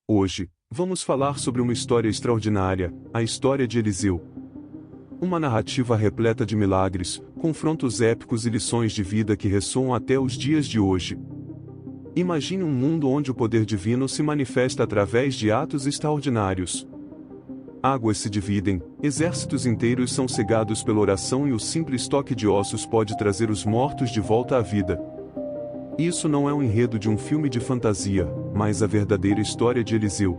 Hoje, vamos falar sobre uma história extraordinária, a história de Eliseu. Uma narrativa repleta de milagres, confrontos épicos e lições de vida que ressoam até os dias de hoje. Imagine um mundo onde o poder divino se manifesta através de atos extraordinários. Águas se dividem, exércitos inteiros são cegados pela oração e o simples toque de ossos pode trazer os mortos de volta à vida. Isso não é um enredo de um filme de fantasia, mas a verdadeira história de Eliseu.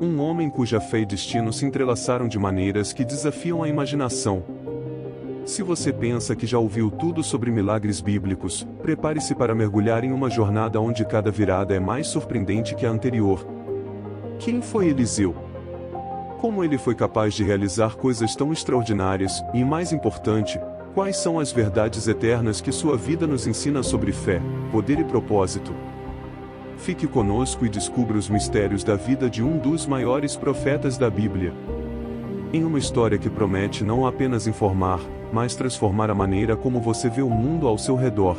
Um homem cuja fé e destino se entrelaçaram de maneiras que desafiam a imaginação. Se você pensa que já ouviu tudo sobre milagres bíblicos, prepare-se para mergulhar em uma jornada onde cada virada é mais surpreendente que a anterior. Quem foi Eliseu? Como ele foi capaz de realizar coisas tão extraordinárias, e mais importante, quais são as verdades eternas que sua vida nos ensina sobre fé, poder e propósito? Fique conosco e descubra os mistérios da vida de um dos maiores profetas da Bíblia. Em uma história que promete não apenas informar, mas transformar a maneira como você vê o mundo ao seu redor.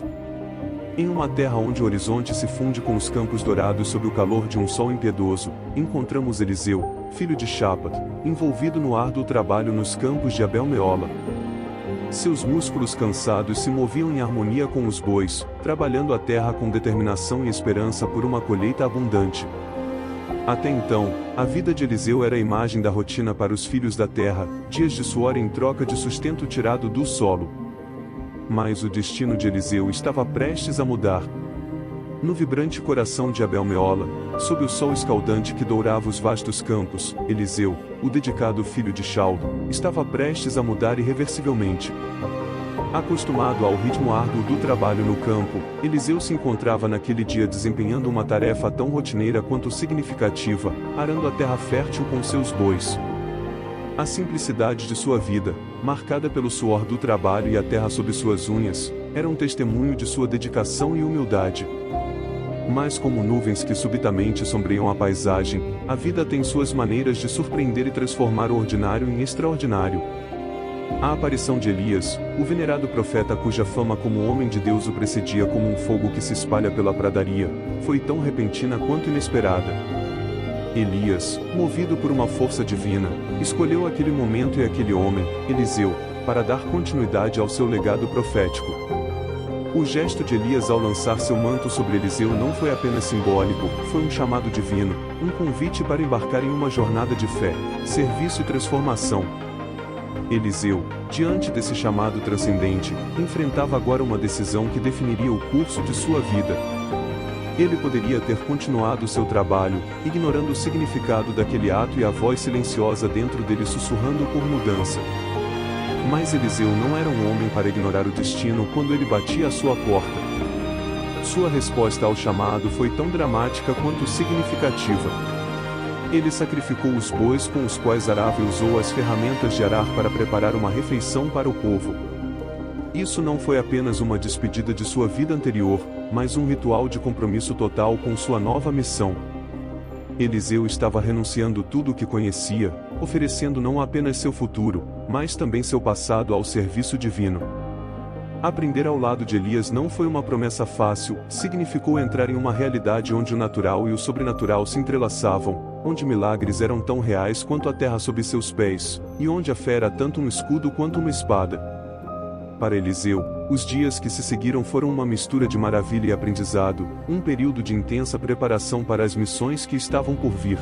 Em uma terra onde o horizonte se funde com os campos dourados sob o calor de um sol impiedoso, encontramos Eliseu, filho de Shafat, envolvido no árduo trabalho nos campos de Abel-meola. Seus músculos cansados se moviam em harmonia com os bois, trabalhando a terra com determinação e esperança por uma colheita abundante. Até então, a vida de Eliseu era a imagem da rotina para os filhos da terra, dias de suor em troca de sustento tirado do solo. Mas o destino de Eliseu estava prestes a mudar. No vibrante coração de Abel-meola, sob o sol escaldante que dourava os vastos campos, Eliseu, o dedicado filho de Shaul, estava prestes a mudar irreversivelmente. Acostumado ao ritmo árduo do trabalho no campo, Eliseu se encontrava naquele dia desempenhando uma tarefa tão rotineira quanto significativa, arando a terra fértil com seus bois. A simplicidade de sua vida, marcada pelo suor do trabalho e a terra sob suas unhas, era um testemunho de sua dedicação e humildade. Mas como nuvens que subitamente sombreiam a paisagem, a vida tem suas maneiras de surpreender e transformar o ordinário em extraordinário. A aparição de Elias, o venerado profeta cuja fama como homem de Deus o precedia como um fogo que se espalha pela pradaria, foi tão repentina quanto inesperada. Elias, movido por uma força divina, escolheu aquele momento e aquele homem, Eliseu, para dar continuidade ao seu legado profético. O gesto de Elias ao lançar seu manto sobre Eliseu não foi apenas simbólico, foi um chamado divino, um convite para embarcar em uma jornada de fé, serviço e transformação. Eliseu, diante desse chamado transcendente, enfrentava agora uma decisão que definiria o curso de sua vida. Ele poderia ter continuado seu trabalho, ignorando o significado daquele ato e a voz silenciosa dentro dele sussurrando por mudança. Mas Eliseu não era um homem para ignorar o destino quando ele batia à sua porta. Sua resposta ao chamado foi tão dramática quanto significativa. Ele sacrificou os bois com os quais arava e usou as ferramentas de arar para preparar uma refeição para o povo. Isso não foi apenas uma despedida de sua vida anterior, mas um ritual de compromisso total com sua nova missão. Eliseu estava renunciando tudo o que conhecia, oferecendo não apenas seu futuro, mas também seu passado ao serviço divino. Aprender ao lado de Elias não foi uma promessa fácil, significou entrar em uma realidade onde o natural e o sobrenatural se entrelaçavam, onde milagres eram tão reais quanto a terra sob seus pés, e onde a fé era tanto um escudo quanto uma espada. Para Eliseu, os dias que se seguiram foram uma mistura de maravilha e aprendizado, um período de intensa preparação para as missões que estavam por vir.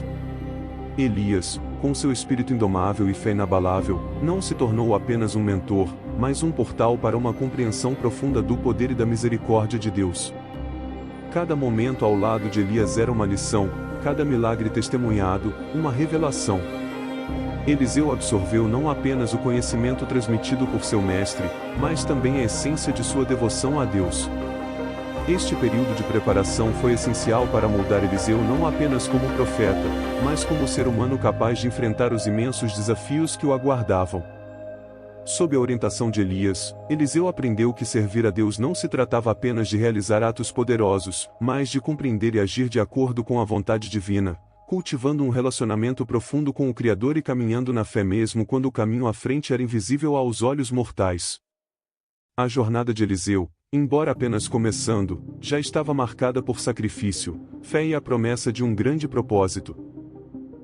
Elias, com seu espírito indomável e fé inabalável, não se tornou apenas um mentor, mas um portal para uma compreensão profunda do poder e da misericórdia de Deus. Cada momento ao lado de Elias era uma lição, cada milagre testemunhado, uma revelação. Eliseu absorveu não apenas o conhecimento transmitido por seu mestre, mas também a essência de sua devoção a Deus. Este período de preparação foi essencial para moldar Eliseu não apenas como profeta, mas como ser humano capaz de enfrentar os imensos desafios que o aguardavam. Sob a orientação de Elias, Eliseu aprendeu que servir a Deus não se tratava apenas de realizar atos poderosos, mas de compreender e agir de acordo com a vontade divina, cultivando um relacionamento profundo com o Criador e caminhando na fé mesmo quando o caminho à frente era invisível aos olhos mortais. A jornada de Eliseu, embora apenas começando, já estava marcada por sacrifício, fé e a promessa de um grande propósito.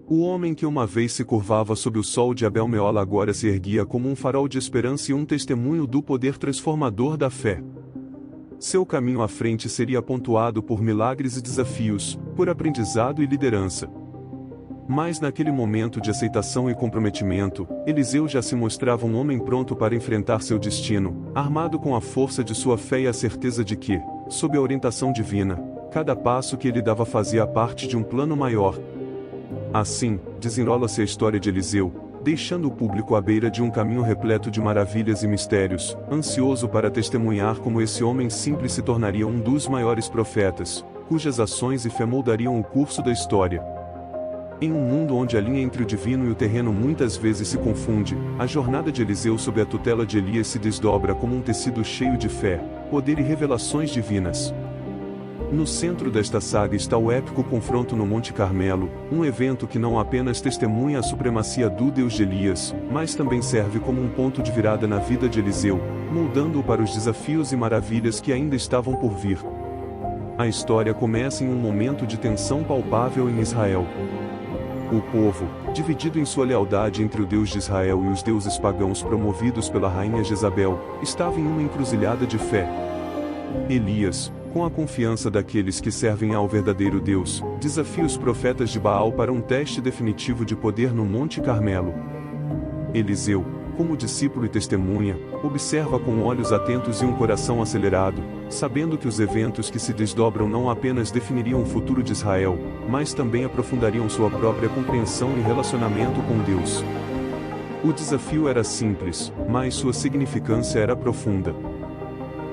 O homem que uma vez se curvava sob o sol de Abel Meola agora se erguia como um farol de esperança e um testemunho do poder transformador da fé. Seu caminho à frente seria pontuado por milagres e desafios, por aprendizado e liderança. Mas naquele momento de aceitação e comprometimento, Eliseu já se mostrava um homem pronto para enfrentar seu destino, armado com a força de sua fé e a certeza de que, sob a orientação divina, cada passo que ele dava fazia parte de um plano maior. Assim, desenrola-se a história de Eliseu, deixando o público à beira de um caminho repleto de maravilhas e mistérios, ansioso para testemunhar como esse homem simples se tornaria um dos maiores profetas, cujas ações e fé moldariam o curso da história. Em um mundo onde a linha entre o divino e o terreno muitas vezes se confunde, a jornada de Eliseu sob a tutela de Elias se desdobra como um tecido cheio de fé, poder e revelações divinas. No centro desta saga está o épico confronto no Monte Carmelo, um evento que não apenas testemunha a supremacia do Deus de Elias, mas também serve como um ponto de virada na vida de Eliseu, moldando-o para os desafios e maravilhas que ainda estavam por vir. A história começa em um momento de tensão palpável em Israel. O povo, dividido em sua lealdade entre o Deus de Israel e os deuses pagãos promovidos pela rainha Jezabel, estava em uma encruzilhada de fé. Elias, com a confiança daqueles que servem ao verdadeiro Deus, desafia os profetas de Baal para um teste definitivo de poder no Monte Carmelo. Eliseu, como discípulo e testemunha, observa com olhos atentos e um coração acelerado, sabendo que os eventos que se desdobram não apenas definiriam o futuro de Israel, mas também aprofundariam sua própria compreensão e relacionamento com Deus. O desafio era simples, mas sua significância era profunda.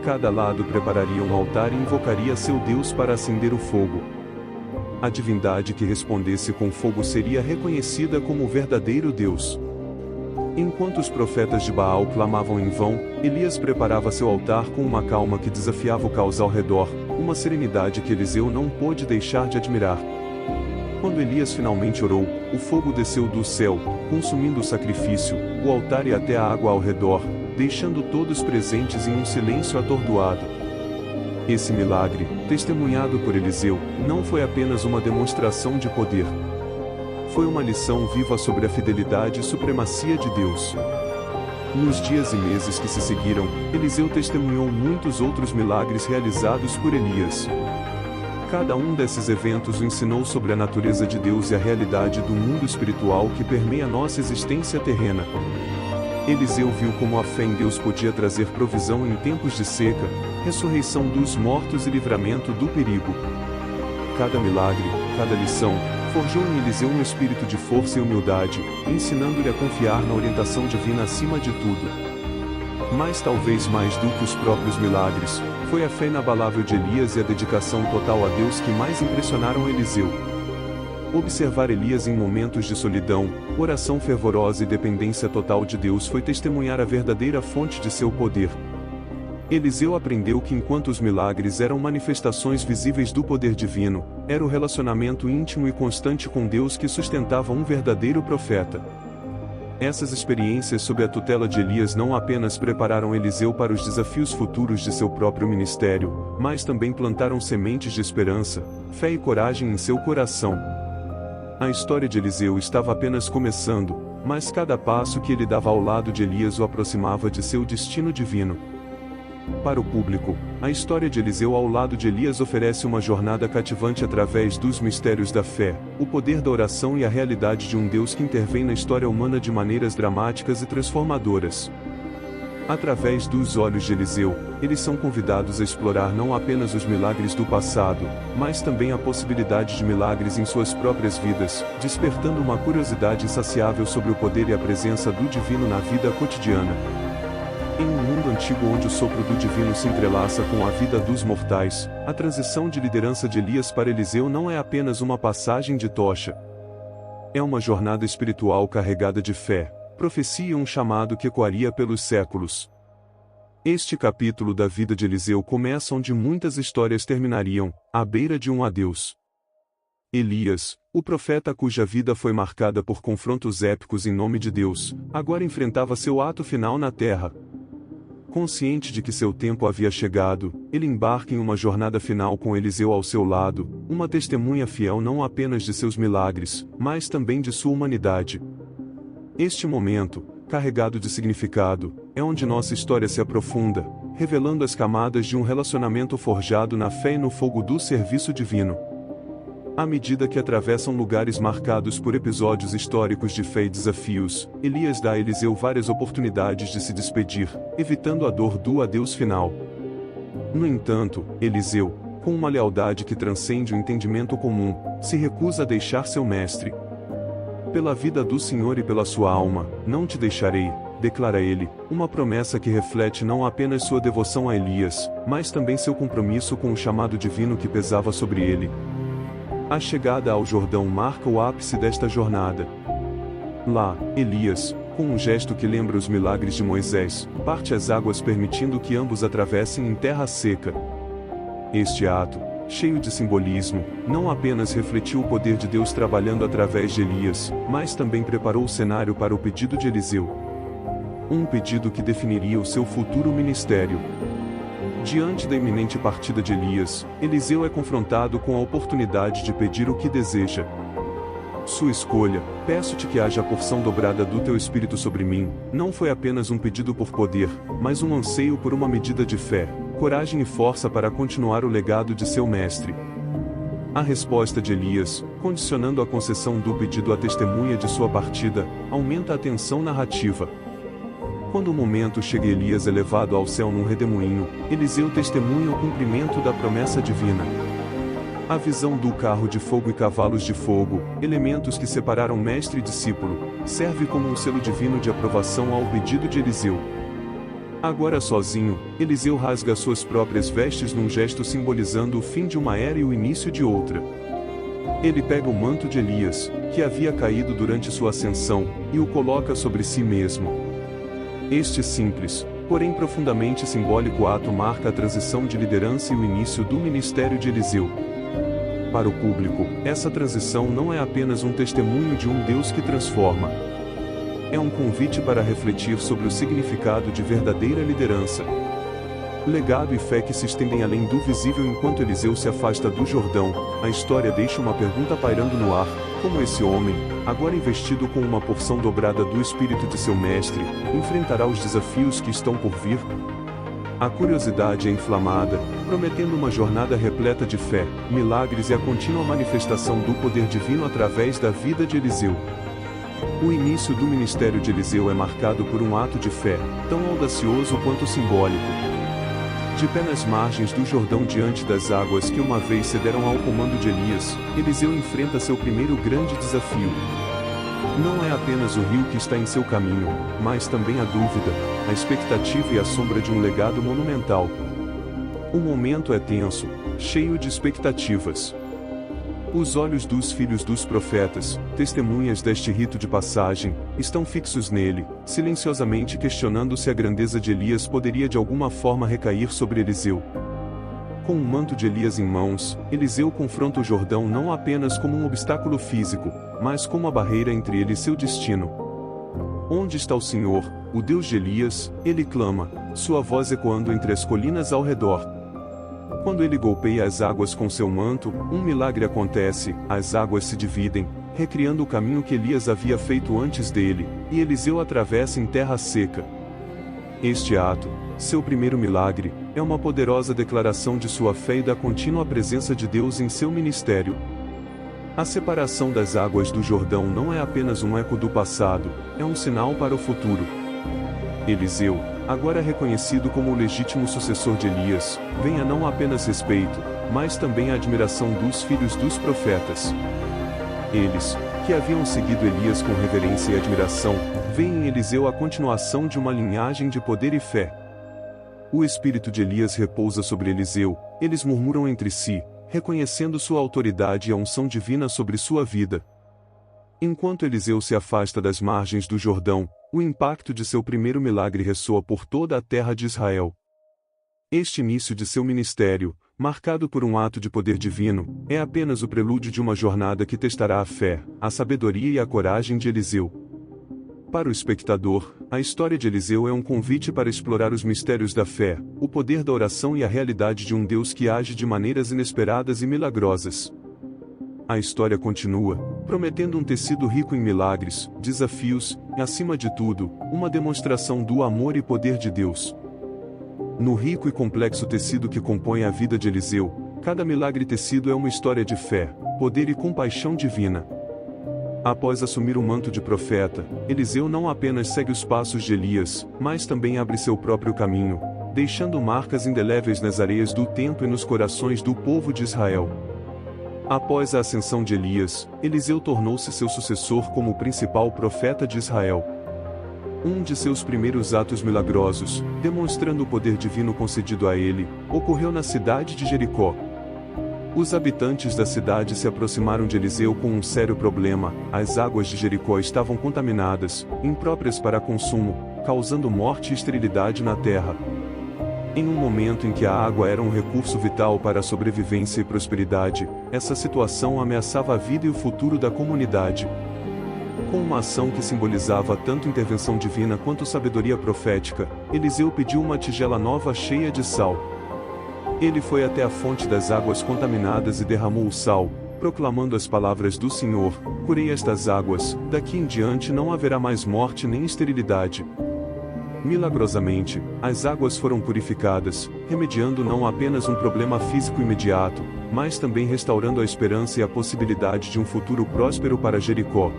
Cada lado prepararia um altar e invocaria seu Deus para acender o fogo. A divindade que respondesse com fogo seria reconhecida como o verdadeiro Deus. Enquanto os profetas de Baal clamavam em vão, Elias preparava seu altar com uma calma que desafiava o caos ao redor, uma serenidade que Eliseu não pôde deixar de admirar. Quando Elias finalmente orou, o fogo desceu do céu, consumindo o sacrifício, o altar e até a água ao redor, deixando todos presentes em um silêncio atordoado. Esse milagre, testemunhado por Eliseu, não foi apenas uma demonstração de poder. Foi uma lição viva sobre a fidelidade e supremacia de Deus. Nos dias e meses que se seguiram, Eliseu testemunhou muitos outros milagres realizados por Elias. Cada um desses eventos o ensinou sobre a natureza de Deus e a realidade do mundo espiritual que permeia nossa existência terrena. Eliseu viu como a fé em Deus podia trazer provisão em tempos de seca, ressurreição dos mortos e livramento do perigo. Cada milagre, cada lição, forjou em Eliseu um espírito de força e humildade, ensinando-lhe a confiar na orientação divina acima de tudo. Mas talvez mais do que os próprios milagres, foi a fé inabalável de Elias e a dedicação total a Deus que mais impressionaram Eliseu. Observar Elias em momentos de solidão, oração fervorosa e dependência total de Deus foi testemunhar a verdadeira fonte de seu poder. Eliseu aprendeu que enquanto os milagres eram manifestações visíveis do poder divino, era o relacionamento íntimo e constante com Deus que sustentava um verdadeiro profeta. Essas experiências sob a tutela de Elias não apenas prepararam Eliseu para os desafios futuros de seu próprio ministério, mas também plantaram sementes de esperança, fé e coragem em seu coração. A história de Eliseu estava apenas começando, mas cada passo que ele dava ao lado de Elias o aproximava de seu destino divino. Para o público, a história de Eliseu ao lado de Elias oferece uma jornada cativante através dos mistérios da fé, o poder da oração e a realidade de um Deus que intervém na história humana de maneiras dramáticas e transformadoras. Através dos olhos de Eliseu, eles são convidados a explorar não apenas os milagres do passado, mas também a possibilidade de milagres em suas próprias vidas, despertando uma curiosidade insaciável sobre o poder e a presença do divino na vida cotidiana. Em um mundo antigo onde o sopro do divino se entrelaça com a vida dos mortais, a transição de liderança de Elias para Eliseu não é apenas uma passagem de tocha. É uma jornada espiritual carregada de fé, profecia e um chamado que ecoaria pelos séculos. Este capítulo da vida de Eliseu começa onde muitas histórias terminariam, à beira de um adeus. Elias, o profeta cuja vida foi marcada por confrontos épicos em nome de Deus, agora enfrentava seu ato final na terra. Consciente de que seu tempo havia chegado, ele embarca em uma jornada final com Eliseu ao seu lado, uma testemunha fiel não apenas de seus milagres, mas também de sua humanidade. Este momento, carregado de significado, é onde nossa história se aprofunda, revelando as camadas de um relacionamento forjado na fé e no fogo do serviço divino. À medida que atravessam lugares marcados por episódios históricos de fé e desafios, Elias dá a Eliseu várias oportunidades de se despedir, evitando a dor do adeus final. No entanto, Eliseu, com uma lealdade que transcende o entendimento comum, se recusa a deixar seu mestre. Pela vida do Senhor e pela sua alma, não te deixarei, declara ele, uma promessa que reflete não apenas sua devoção a Elias, mas também seu compromisso com o chamado divino que pesava sobre ele. A chegada ao Jordão marca o ápice desta jornada. Lá, Elias, com um gesto que lembra os milagres de Moisés, parte as águas permitindo que ambos atravessem em terra seca. Este ato, cheio de simbolismo, não apenas refletiu o poder de Deus trabalhando através de Elias, mas também preparou o cenário para o pedido de Eliseu. Um pedido que definiria o seu futuro ministério. Diante da iminente partida de Elias, Eliseu é confrontado com a oportunidade de pedir o que deseja. Sua escolha, peço-te que haja a porção dobrada do teu espírito sobre mim, não foi apenas um pedido por poder, mas um anseio por uma medida de fé, coragem e força para continuar o legado de seu mestre. A resposta de Elias, condicionando a concessão do pedido à testemunha de sua partida, aumenta a tensão narrativa. Quando o momento chega e Elias é levado ao céu num redemoinho, Eliseu testemunha o cumprimento da promessa divina. A visão do carro de fogo e cavalos de fogo, elementos que separaram mestre e discípulo, serve como um selo divino de aprovação ao pedido de Eliseu. Agora sozinho, Eliseu rasga suas próprias vestes num gesto simbolizando o fim de uma era e o início de outra. Ele pega o manto de Elias, que havia caído durante sua ascensão, e o coloca sobre si mesmo. Este simples, porém profundamente simbólico ato marca a transição de liderança e o início do ministério de Eliseu. Para o público, essa transição não é apenas um testemunho de um Deus que transforma. É um convite para refletir sobre o significado de verdadeira liderança. Legado e fé que se estendem além do visível enquanto Eliseu se afasta do Jordão, a história deixa uma pergunta pairando no ar: como esse homem, agora investido com uma porção dobrada do espírito de seu mestre, enfrentará os desafios que estão por vir? A curiosidade é inflamada, prometendo uma jornada repleta de fé, milagres e a contínua manifestação do poder divino através da vida de Eliseu. O início do ministério de Eliseu é marcado por um ato de fé, tão audacioso quanto simbólico. De pé nas margens do Jordão diante das águas que uma vez cederam ao comando de Elias, Eliseu enfrenta seu primeiro grande desafio. Não é apenas o rio que está em seu caminho, mas também a dúvida, a expectativa e a sombra de um legado monumental. O momento é tenso, cheio de expectativas. Os olhos dos filhos dos profetas, testemunhas deste rito de passagem, estão fixos nele, silenciosamente questionando se a grandeza de Elias poderia de alguma forma recair sobre Eliseu. Com o manto de Elias em mãos, Eliseu confronta o Jordão não apenas como um obstáculo físico, mas como a barreira entre ele e seu destino. Onde está o Senhor, o Deus de Elias? Ele clama, sua voz ecoando entre as colinas ao redor. Quando ele golpeia as águas com seu manto, um milagre acontece, as águas se dividem, recriando o caminho que Elias havia feito antes dele, e Eliseu atravessa em terra seca. Este ato, seu primeiro milagre, é uma poderosa declaração de sua fé e da contínua presença de Deus em seu ministério. A separação das águas do Jordão não é apenas um eco do passado, é um sinal para o futuro. Eliseu, agora reconhecido como o legítimo sucessor de Elias, ganha não apenas respeito, mas também a admiração dos filhos dos profetas. Eles, que haviam seguido Elias com reverência e admiração, veem em Eliseu a continuação de uma linhagem de poder e fé. O espírito de Elias repousa sobre Eliseu, eles murmuram entre si, reconhecendo sua autoridade e a unção divina sobre sua vida. Enquanto Eliseu se afasta das margens do Jordão, o impacto de seu primeiro milagre ressoa por toda a terra de Israel. Este início de seu ministério, marcado por um ato de poder divino, é apenas o prelúdio de uma jornada que testará a fé, a sabedoria e a coragem de Eliseu. Para o espectador, a história de Eliseu é um convite para explorar os mistérios da fé, o poder da oração e a realidade de um Deus que age de maneiras inesperadas e milagrosas. A história continua, prometendo um tecido rico em milagres, desafios, e, acima de tudo, uma demonstração do amor e poder de Deus. No rico e complexo tecido que compõe a vida de Eliseu, cada milagre tecido é uma história de fé, poder e compaixão divina. Após assumir o manto de profeta, Eliseu não apenas segue os passos de Elias, mas também abre seu próprio caminho, deixando marcas indeléveis nas areias do tempo e nos corações do povo de Israel. Após a ascensão de Elias, Eliseu tornou-se seu sucessor como o principal profeta de Israel. Um de seus primeiros atos milagrosos, demonstrando o poder divino concedido a ele, ocorreu na cidade de Jericó. Os habitantes da cidade se aproximaram de Eliseu com um sério problema: as águas de Jericó estavam contaminadas, impróprias para consumo, causando morte e esterilidade na terra. Em um momento em que a água era um recurso vital para a sobrevivência e prosperidade, essa situação ameaçava a vida e o futuro da comunidade. Com uma ação que simbolizava tanto intervenção divina quanto sabedoria profética, Eliseu pediu uma tigela nova cheia de sal. Ele foi até a fonte das águas contaminadas e derramou o sal, proclamando as palavras do Senhor: curei estas águas, daqui em diante não haverá mais morte nem esterilidade. Milagrosamente, as águas foram purificadas, remediando não apenas um problema físico imediato, mas também restaurando a esperança e a possibilidade de um futuro próspero para Jericó.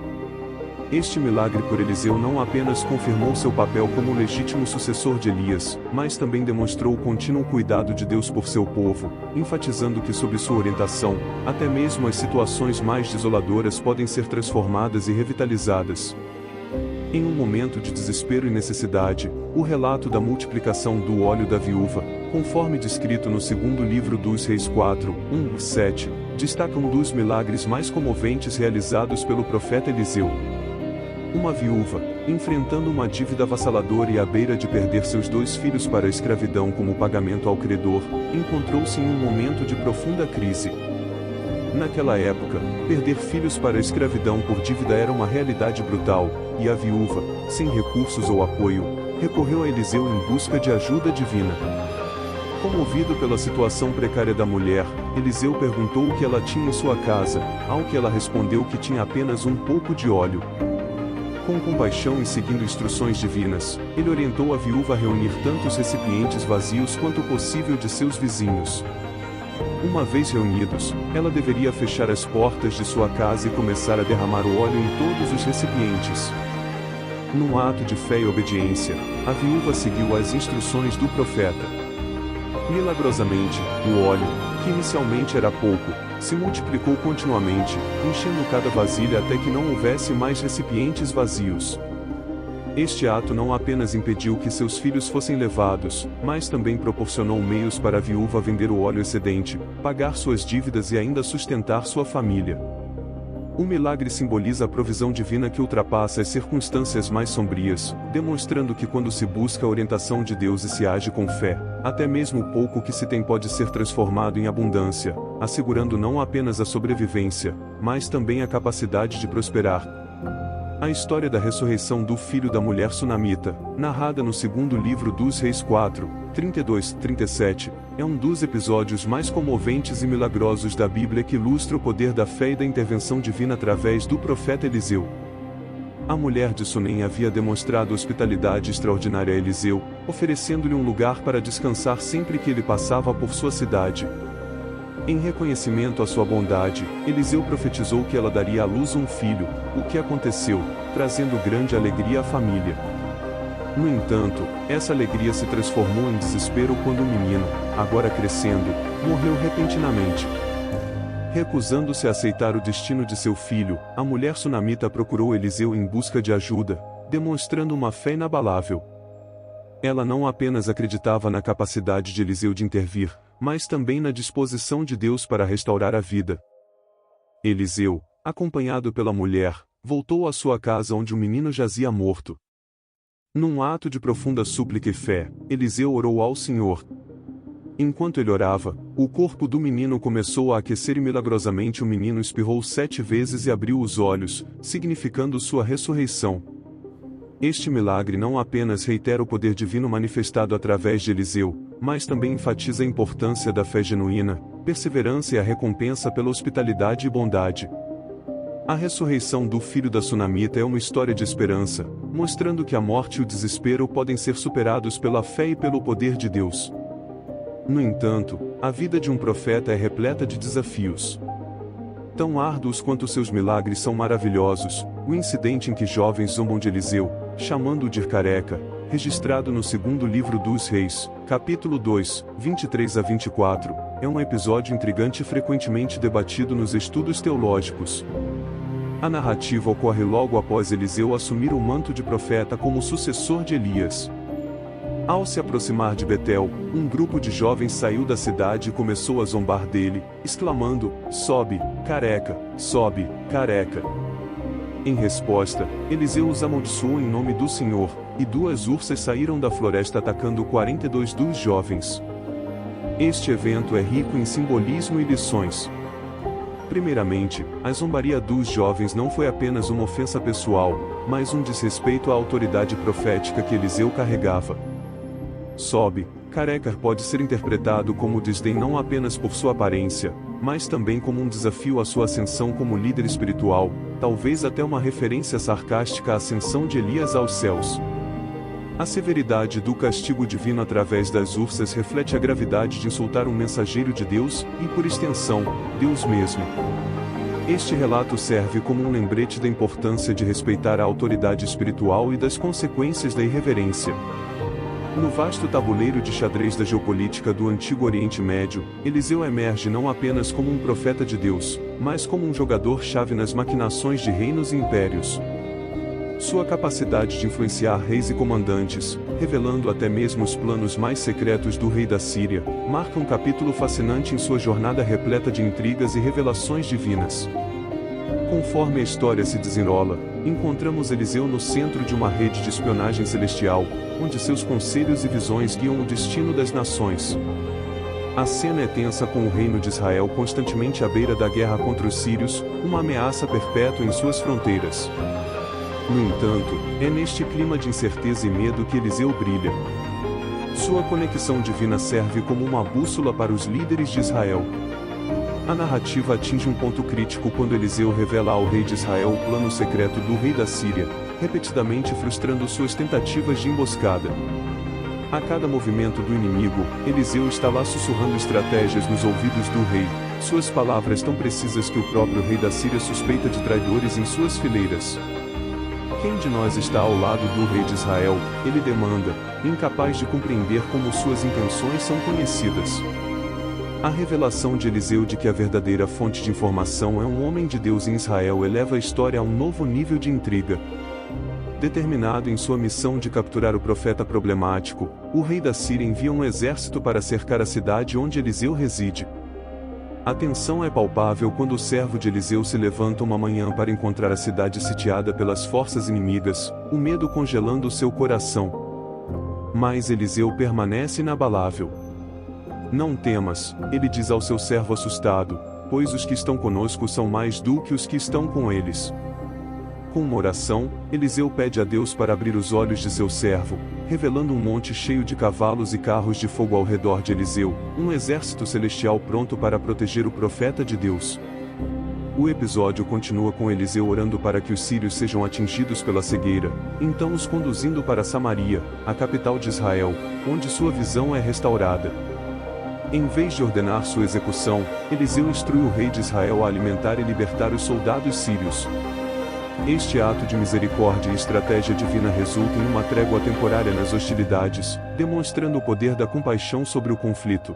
Este milagre por Eliseu não apenas confirmou seu papel como legítimo sucessor de Elias, mas também demonstrou o contínuo cuidado de Deus por seu povo, enfatizando que sob sua orientação, até mesmo as situações mais desoladoras podem ser transformadas e revitalizadas. Em um momento de desespero e necessidade, o relato da multiplicação do óleo da viúva, conforme descrito no segundo livro dos Reis 4, 1-7, destaca um dos milagres mais comoventes realizados pelo profeta Eliseu. Uma viúva, enfrentando uma dívida avassaladora e à beira de perder seus 2 filhos para a escravidão como pagamento ao credor, encontrou-se em um momento de profunda crise. Naquela época, perder filhos para a escravidão por dívida era uma realidade brutal, e a viúva, sem recursos ou apoio, recorreu a Eliseu em busca de ajuda divina. Comovido pela situação precária da mulher, Eliseu perguntou o que ela tinha em sua casa, ao que ela respondeu que tinha apenas um pouco de óleo. Com compaixão e seguindo instruções divinas, ele orientou a viúva a reunir tantos recipientes vazios quanto possível de seus vizinhos. Uma vez reunidos, ela deveria fechar as portas de sua casa e começar a derramar o óleo em todos os recipientes. Num ato de fé e obediência, a viúva seguiu as instruções do profeta. Milagrosamente, o óleo, que inicialmente era pouco, se multiplicou continuamente, enchendo cada vasilha até que não houvesse mais recipientes vazios. Este ato não apenas impediu que seus filhos fossem levados, mas também proporcionou meios para a viúva vender o óleo excedente, pagar suas dívidas e ainda sustentar sua família. O milagre simboliza a provisão divina que ultrapassa as circunstâncias mais sombrias, demonstrando que quando se busca a orientação de Deus e se age com fé, até mesmo o pouco que se tem pode ser transformado em abundância, assegurando não apenas a sobrevivência, mas também a capacidade de prosperar. A história da ressurreição do filho da mulher sunamita, narrada no segundo livro dos Reis 4, 32-37, é um dos episódios mais comoventes e milagrosos da Bíblia que ilustra o poder da fé e da intervenção divina através do profeta Eliseu. A mulher de Sunem havia demonstrado hospitalidade extraordinária a Eliseu, oferecendo-lhe um lugar para descansar sempre que ele passava por sua cidade. Em reconhecimento à sua bondade, Eliseu profetizou que ela daria à luz um filho, o que aconteceu, trazendo grande alegria à família. No entanto, essa alegria se transformou em desespero quando o menino, agora crescendo, morreu repentinamente. Recusando-se a aceitar o destino de seu filho, a mulher sunamita procurou Eliseu em busca de ajuda, demonstrando uma fé inabalável. Ela não apenas acreditava na capacidade de Eliseu de intervir, mas também na disposição de Deus para restaurar a vida. Eliseu, acompanhado pela mulher, voltou à sua casa onde o menino jazia morto. Num ato de profunda súplica e fé, Eliseu orou ao Senhor. Enquanto ele orava, o corpo do menino começou a aquecer e milagrosamente o menino espirrou 7 vezes e abriu os olhos, significando sua ressurreição. Este milagre não apenas reitera o poder divino manifestado através de Eliseu, mas também enfatiza a importância da fé genuína, perseverança e a recompensa pela hospitalidade e bondade. A ressurreição do filho da sunamita é uma história de esperança, mostrando que a morte e o desespero podem ser superados pela fé e pelo poder de Deus. No entanto, a vida de um profeta é repleta de desafios. Tão árduos quanto seus milagres são maravilhosos, o incidente em que jovens zombam de Eliseu, chamando-o de careca, registrado no segundo livro dos Reis, capítulo 2, 23 a 24, é um episódio intrigante e frequentemente debatido nos estudos teológicos. A narrativa ocorre logo após Eliseu assumir o manto de profeta como sucessor de Elias. Ao se aproximar de Betel, um grupo de jovens saiu da cidade e começou a zombar dele, exclamando: "Sobe, careca, sobe, careca." Em resposta, Eliseu os amaldiçoou em nome do Senhor, e 2 ursas saíram da floresta atacando 42 dos jovens. Este evento é rico em simbolismo e lições. Primeiramente, a zombaria dos jovens não foi apenas uma ofensa pessoal, mas um desrespeito à autoridade profética que Eliseu carregava. Sobe, careca pode ser interpretado como desdém não apenas por sua aparência, mas também como um desafio à sua ascensão como líder espiritual, talvez até uma referência sarcástica à ascensão de Elias aos céus. A severidade do castigo divino através das ursas reflete a gravidade de insultar um mensageiro de Deus, e por extensão, Deus mesmo. Este relato serve como um lembrete da importância de respeitar a autoridade espiritual e das consequências da irreverência. No vasto tabuleiro de xadrez da geopolítica do Antigo Oriente Médio, Eliseu emerge não apenas como um profeta de Deus, mas como um jogador-chave nas maquinações de reinos e impérios. Sua capacidade de influenciar reis e comandantes, revelando até mesmo os planos mais secretos do rei da Síria, marca um capítulo fascinante em sua jornada repleta de intrigas e revelações divinas. Conforme a história se desenrola, encontramos Eliseu no centro de uma rede de espionagem celestial, onde seus conselhos e visões guiam o destino das nações. A cena é tensa, com o reino de Israel constantemente à beira da guerra contra os sírios, uma ameaça perpétua em suas fronteiras. No entanto, é neste clima de incerteza e medo que Eliseu brilha. Sua conexão divina serve como uma bússola para os líderes de Israel. A narrativa atinge um ponto crítico quando Eliseu revela ao rei de Israel o plano secreto do rei da Síria, repetidamente frustrando suas tentativas de emboscada. A cada movimento do inimigo, Eliseu está lá sussurrando estratégias nos ouvidos do rei, suas palavras tão precisas que o próprio rei da Síria suspeita de traidores em suas fileiras. Quem de nós está ao lado do rei de Israel? Ele demanda, incapaz de compreender como suas intenções são conhecidas. A revelação de Eliseu de que a verdadeira fonte de informação é um homem de Deus em Israel eleva a história a um novo nível de intriga. Determinado em sua missão de capturar o profeta problemático, o rei da Síria envia um exército para cercar a cidade onde Eliseu reside. A tensão é palpável quando o servo de Eliseu se levanta uma manhã para encontrar a cidade sitiada pelas forças inimigas, o medo congelando seu coração. Mas Eliseu permanece inabalável. "Não temas," ele diz ao seu servo assustado, "pois os que estão conosco são mais do que os que estão com eles." Com uma oração, Eliseu pede a Deus para abrir os olhos de seu servo, revelando um monte cheio de cavalos e carros de fogo ao redor de Eliseu, um exército celestial pronto para proteger o profeta de Deus. O episódio continua com Eliseu orando para que os sírios sejam atingidos pela cegueira, então os conduzindo para Samaria, a capital de Israel, onde sua visão é restaurada. Em vez de ordenar sua execução, Eliseu instrui o rei de Israel a alimentar e libertar os soldados sírios. Este ato de misericórdia e estratégia divina resulta em uma trégua temporária nas hostilidades, demonstrando o poder da compaixão sobre o conflito.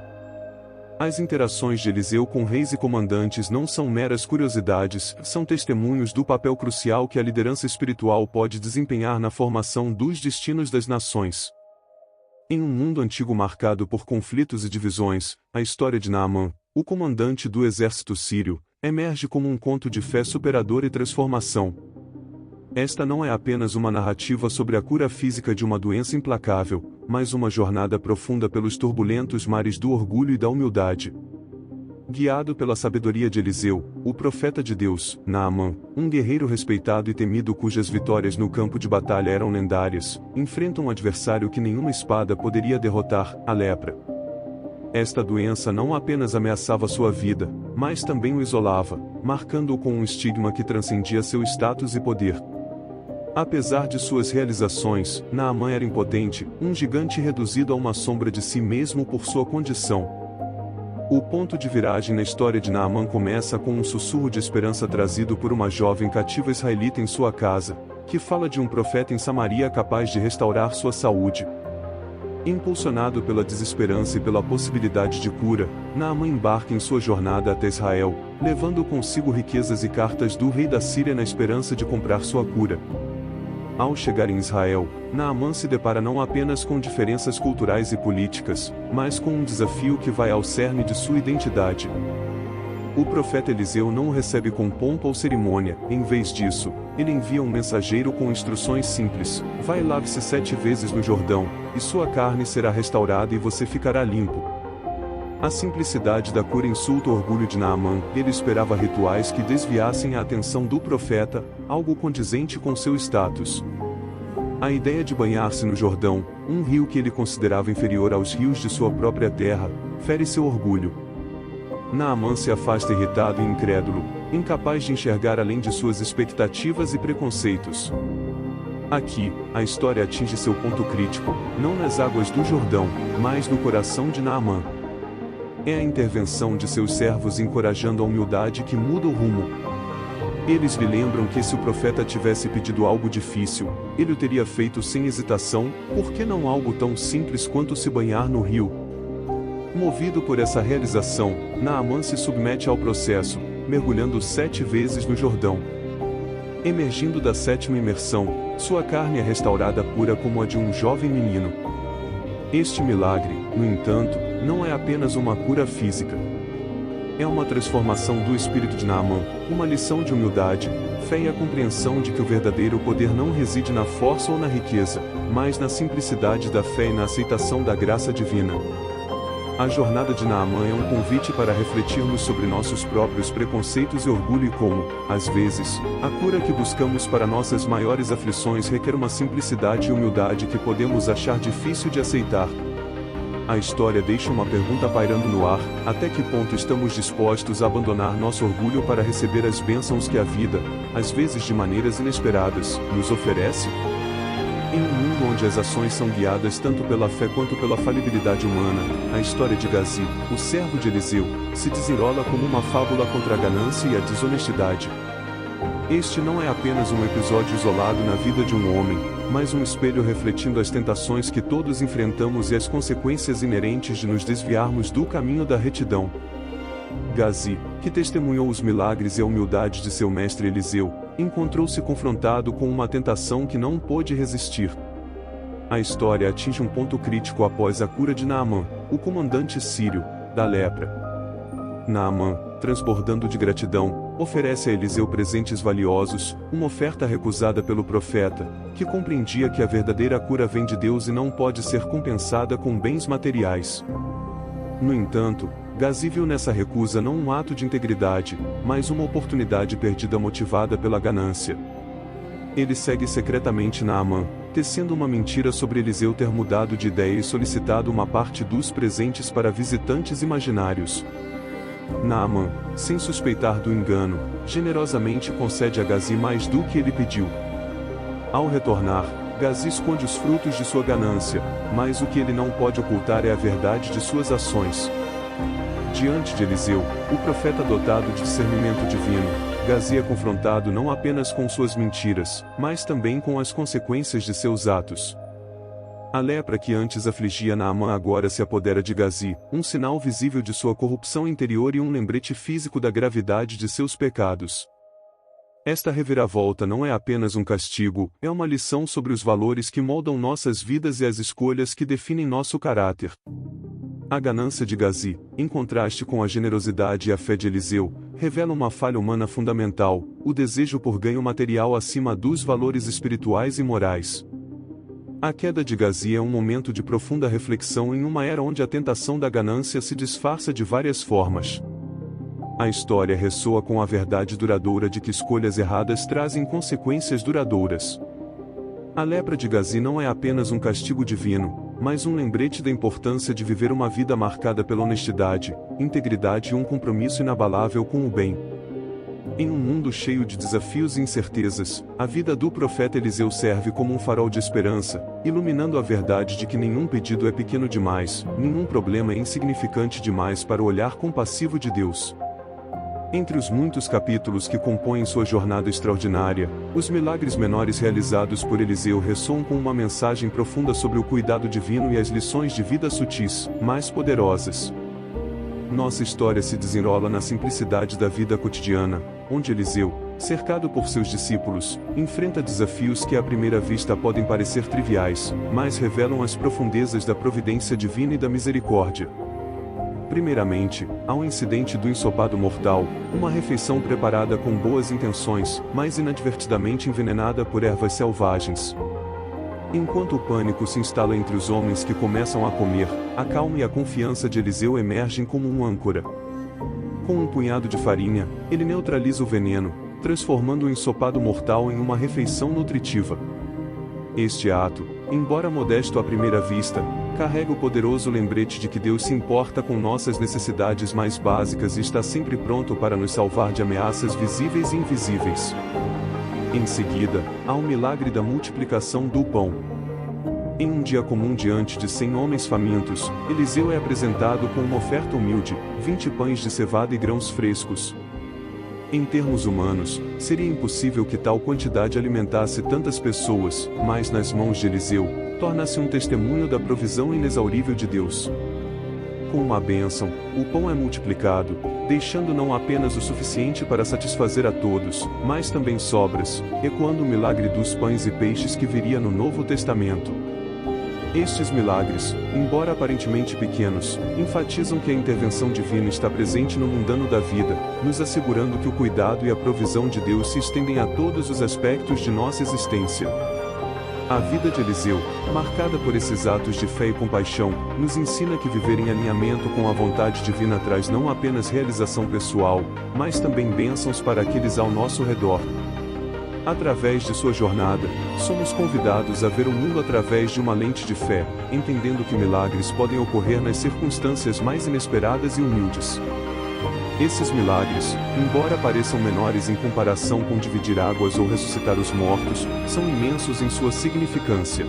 As interações de Eliseu com reis e comandantes não são meras curiosidades, são testemunhos do papel crucial que a liderança espiritual pode desempenhar na formação dos destinos das nações. Em um mundo antigo marcado por conflitos e divisões, a história de Naamã, o comandante do exército sírio, emerge como um conto de fé superadora e transformação. Esta não é apenas uma narrativa sobre a cura física de uma doença implacável, mas uma jornada profunda pelos turbulentos mares do orgulho e da humildade. Guiado pela sabedoria de Eliseu, o profeta de Deus, Naamã, um guerreiro respeitado e temido cujas vitórias no campo de batalha eram lendárias, enfrenta um adversário que nenhuma espada poderia derrotar, a lepra. Esta doença não apenas ameaçava sua vida, mas também o isolava, marcando-o com um estigma que transcendia seu status e poder. Apesar de suas realizações, Naamã era impotente, um gigante reduzido a uma sombra de si mesmo por sua condição. O ponto de viragem na história de Naamã começa com um sussurro de esperança trazido por uma jovem cativa israelita em sua casa, que fala de um profeta em Samaria capaz de restaurar sua saúde. Impulsionado pela desesperança e pela possibilidade de cura, Naamã embarca em sua jornada até Israel, levando consigo riquezas e cartas do rei da Síria na esperança de comprar sua cura. Ao chegar em Israel, Naamã se depara não apenas com diferenças culturais e políticas, mas com um desafio que vai ao cerne de sua identidade. O profeta Eliseu não o recebe com pompa ou cerimônia, em vez disso, ele envia um mensageiro com instruções simples: vai e lave-se 7 vezes no Jordão, e sua carne será restaurada e você ficará limpo. A simplicidade da cura insulta o orgulho de Naamã, ele esperava rituais que desviassem a atenção do profeta, algo condizente com seu status. A ideia de banhar-se no Jordão, um rio que ele considerava inferior aos rios de sua própria terra, fere seu orgulho. Naamã se afasta irritado e incrédulo, incapaz de enxergar além de suas expectativas e preconceitos. Aqui, a história atinge seu ponto crítico, não nas águas do Jordão, mas no coração de Naamã. É a intervenção de seus servos encorajando a humildade que muda o rumo. Eles lhe lembram que se o profeta tivesse pedido algo difícil, ele o teria feito sem hesitação, por que não algo tão simples quanto se banhar no rio? Movido por essa realização, Naamã se submete ao processo, mergulhando 7 vezes no Jordão. Emergindo da 7ª imersão, sua carne é restaurada pura como a de um jovem menino. Este milagre, no entanto, não é apenas uma cura física. É uma transformação do espírito de Naamã, uma lição de humildade, fé e a compreensão de que o verdadeiro poder não reside na força ou na riqueza, mas na simplicidade da fé e na aceitação da graça divina. A jornada de Naamã é um convite para refletirmos sobre nossos próprios preconceitos e orgulho e como, às vezes, a cura que buscamos para nossas maiores aflições requer uma simplicidade e humildade que podemos achar difícil de aceitar. A história deixa uma pergunta pairando no ar: até que ponto estamos dispostos a abandonar nosso orgulho para receber as bênçãos que a vida, às vezes de maneiras inesperadas, nos oferece? Em um mundo onde as ações são guiadas tanto pela fé quanto pela falibilidade humana, a história de Gazi, o servo de Eliseu, se desenrola como uma fábula contra a ganância e a desonestidade. Este não é apenas um episódio isolado na vida de um homem, mas um espelho refletindo as tentações que todos enfrentamos e as consequências inerentes de nos desviarmos do caminho da retidão. Gazi, que testemunhou os milagres e a humildade de seu mestre Eliseu, encontrou-se confrontado com uma tentação que não pôde resistir. A história atinge um ponto crítico após a cura de Naamã, o comandante sírio, da lepra. Naamã, transbordando de gratidão, oferece a Eliseu presentes valiosos, uma oferta recusada pelo profeta, que compreendia que a verdadeira cura vem de Deus e não pode ser compensada com bens materiais. No entanto, Gazi viu nessa recusa não um ato de integridade, mas uma oportunidade perdida motivada pela ganância. Ele segue secretamente Naamã, tecendo uma mentira sobre Eliseu ter mudado de ideia e solicitado uma parte dos presentes para visitantes imaginários. Naamã, sem suspeitar do engano, generosamente concede a Gazi mais do que ele pediu. Ao retornar, Gazi esconde os frutos de sua ganância, mas o que ele não pode ocultar é a verdade de suas ações. Diante de Eliseu, o profeta dotado de discernimento divino, Gazi é confrontado não apenas com suas mentiras, mas também com as consequências de seus atos. A lepra que antes afligia Naamã agora se apodera de Gazi, um sinal visível de sua corrupção interior e um lembrete físico da gravidade de seus pecados. Esta reviravolta não é apenas um castigo, é uma lição sobre os valores que moldam nossas vidas e as escolhas que definem nosso caráter. A ganância de Gazi, em contraste com a generosidade e a fé de Eliseu, revela uma falha humana fundamental, o desejo por ganho material acima dos valores espirituais e morais. A queda de Gazi é um momento de profunda reflexão em uma era onde a tentação da ganância se disfarça de várias formas. A história ressoa com a verdade duradoura de que escolhas erradas trazem consequências duradouras. A lepra de Gazi não é apenas um castigo divino, mas um lembrete da importância de viver uma vida marcada pela honestidade, integridade e um compromisso inabalável com o bem. Em um mundo cheio de desafios e incertezas, a vida do profeta Eliseu serve como um farol de esperança, iluminando a verdade de que nenhum pedido é pequeno demais, nenhum problema é insignificante demais para o olhar compassivo de Deus. Entre os muitos capítulos que compõem sua jornada extraordinária, os milagres menores realizados por Eliseu ressoam com uma mensagem profunda sobre o cuidado divino e as lições de vida sutis, mais poderosas. Nossa história se desenrola na simplicidade da vida cotidiana, onde Eliseu, cercado por seus discípulos, enfrenta desafios que à primeira vista podem parecer triviais, mas revelam as profundezas da providência divina e da misericórdia. Primeiramente, há o incidente do ensopado mortal, uma refeição preparada com boas intenções, mas inadvertidamente envenenada por ervas selvagens. Enquanto o pânico se instala entre os homens que começam a comer, a calma e a confiança de Eliseu emergem como um âncora. Com um punhado de farinha, ele neutraliza o veneno, transformando o ensopado mortal em uma refeição nutritiva. Este ato, embora modesto à primeira vista, carrega o poderoso lembrete de que Deus se importa com nossas necessidades mais básicas e está sempre pronto para nos salvar de ameaças visíveis e invisíveis. Em seguida, há o milagre da multiplicação do pão. Em um dia comum diante de 100 homens famintos, Eliseu é apresentado com uma oferta humilde, 20 pães de cevada e grãos frescos. Em termos humanos, seria impossível que tal quantidade alimentasse tantas pessoas, mas nas mãos de Eliseu, torna-se um testemunho da provisão inexaurível de Deus. Com uma bênção, o pão é multiplicado, deixando não apenas o suficiente para satisfazer a todos, mas também sobras, ecoando o milagre dos pães e peixes que viria no Novo Testamento. Estes milagres, embora aparentemente pequenos, enfatizam que a intervenção divina está presente no mundano da vida, nos assegurando que o cuidado e a provisão de Deus se estendem a todos os aspectos de nossa existência. A vida de Eliseu, marcada por esses atos de fé e compaixão, nos ensina que viver em alinhamento com a vontade divina traz não apenas realização pessoal, mas também bênçãos para aqueles ao nosso redor. Através de sua jornada, somos convidados a ver o mundo através de uma lente de fé, entendendo que milagres podem ocorrer nas circunstâncias mais inesperadas e humildes. Esses milagres, embora pareçam menores em comparação com dividir águas ou ressuscitar os mortos, são imensos em sua significância.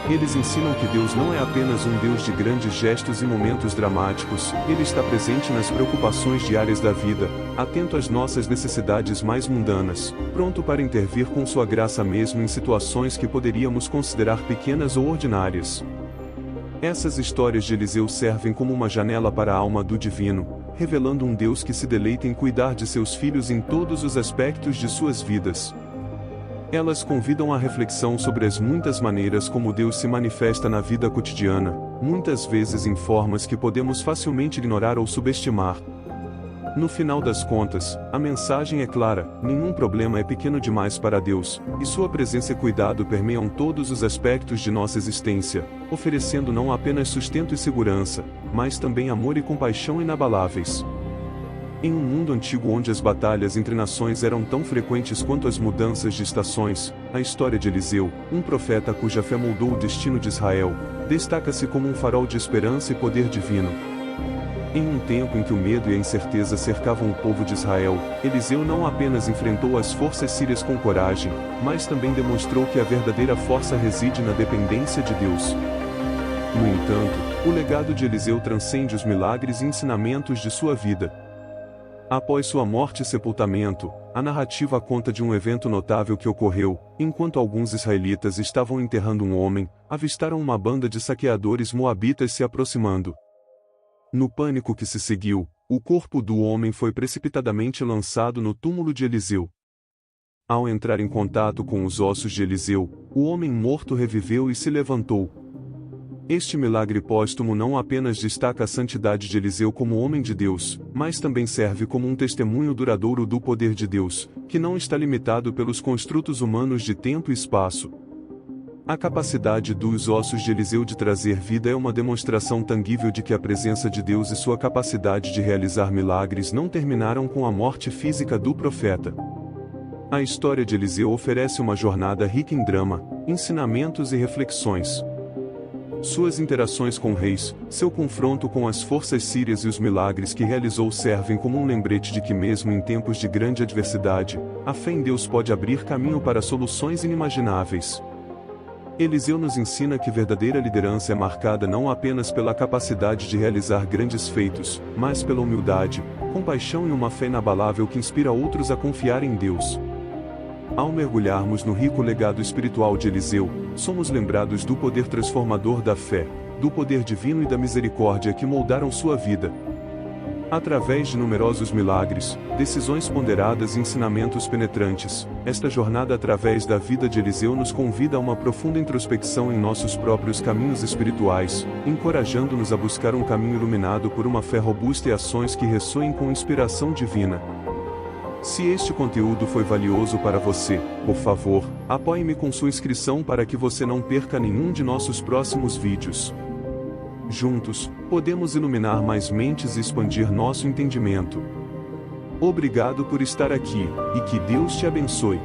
Eles ensinam que Deus não é apenas um Deus de grandes gestos e momentos dramáticos, Ele está presente nas preocupações diárias da vida, atento às nossas necessidades mais mundanas, pronto para intervir com sua graça mesmo em situações que poderíamos considerar pequenas ou ordinárias. Essas histórias de Eliseu servem como uma janela para a alma do divino, revelando um Deus que se deleita em cuidar de seus filhos em todos os aspectos de suas vidas. Elas convidam à reflexão sobre as muitas maneiras como Deus se manifesta na vida cotidiana, muitas vezes em formas que podemos facilmente ignorar ou subestimar. No final das contas, a mensagem é clara: nenhum problema é pequeno demais para Deus, e sua presença e cuidado permeiam todos os aspectos de nossa existência, oferecendo não apenas sustento e segurança, mas também amor e compaixão inabaláveis. Em um mundo antigo onde as batalhas entre nações eram tão frequentes quanto as mudanças de estações, a história de Eliseu, um profeta cuja fé moldou o destino de Israel, destaca-se como um farol de esperança e poder divino. Em um tempo em que o medo e a incerteza cercavam o povo de Israel, Eliseu não apenas enfrentou as forças sírias com coragem, mas também demonstrou que a verdadeira força reside na dependência de Deus. No entanto, o legado de Eliseu transcende os milagres e ensinamentos de sua vida. Após sua morte e sepultamento, a narrativa conta de um evento notável que ocorreu, enquanto alguns israelitas estavam enterrando um homem, avistaram uma banda de saqueadores moabitas se aproximando. No pânico que se seguiu, o corpo do homem foi precipitadamente lançado no túmulo de Eliseu. Ao entrar em contato com os ossos de Eliseu, o homem morto reviveu e se levantou. Este milagre póstumo não apenas destaca a santidade de Eliseu como homem de Deus, mas também serve como um testemunho duradouro do poder de Deus, que não está limitado pelos construtos humanos de tempo e espaço. A capacidade dos ossos de Eliseu de trazer vida é uma demonstração tangível de que a presença de Deus e sua capacidade de realizar milagres não terminaram com a morte física do profeta. A história de Eliseu oferece uma jornada rica em drama, ensinamentos e reflexões. Suas interações com reis, seu confronto com as forças sírias e os milagres que realizou servem como um lembrete de que mesmo em tempos de grande adversidade, a fé em Deus pode abrir caminho para soluções inimagináveis. Eliseu nos ensina que verdadeira liderança é marcada não apenas pela capacidade de realizar grandes feitos, mas pela humildade, compaixão e uma fé inabalável que inspira outros a confiar em Deus. Ao mergulharmos no rico legado espiritual de Eliseu, somos lembrados do poder transformador da fé, do poder divino e da misericórdia que moldaram sua vida. Através de numerosos milagres, decisões ponderadas e ensinamentos penetrantes, esta jornada através da vida de Eliseu nos convida a uma profunda introspecção em nossos próprios caminhos espirituais, encorajando-nos a buscar um caminho iluminado por uma fé robusta e ações que ressoem com inspiração divina. Se este conteúdo foi valioso para você, por favor, apoie-me com sua inscrição para que você não perca nenhum de nossos próximos vídeos. Juntos, podemos iluminar mais mentes e expandir nosso entendimento. Obrigado por estar aqui, e que Deus te abençoe.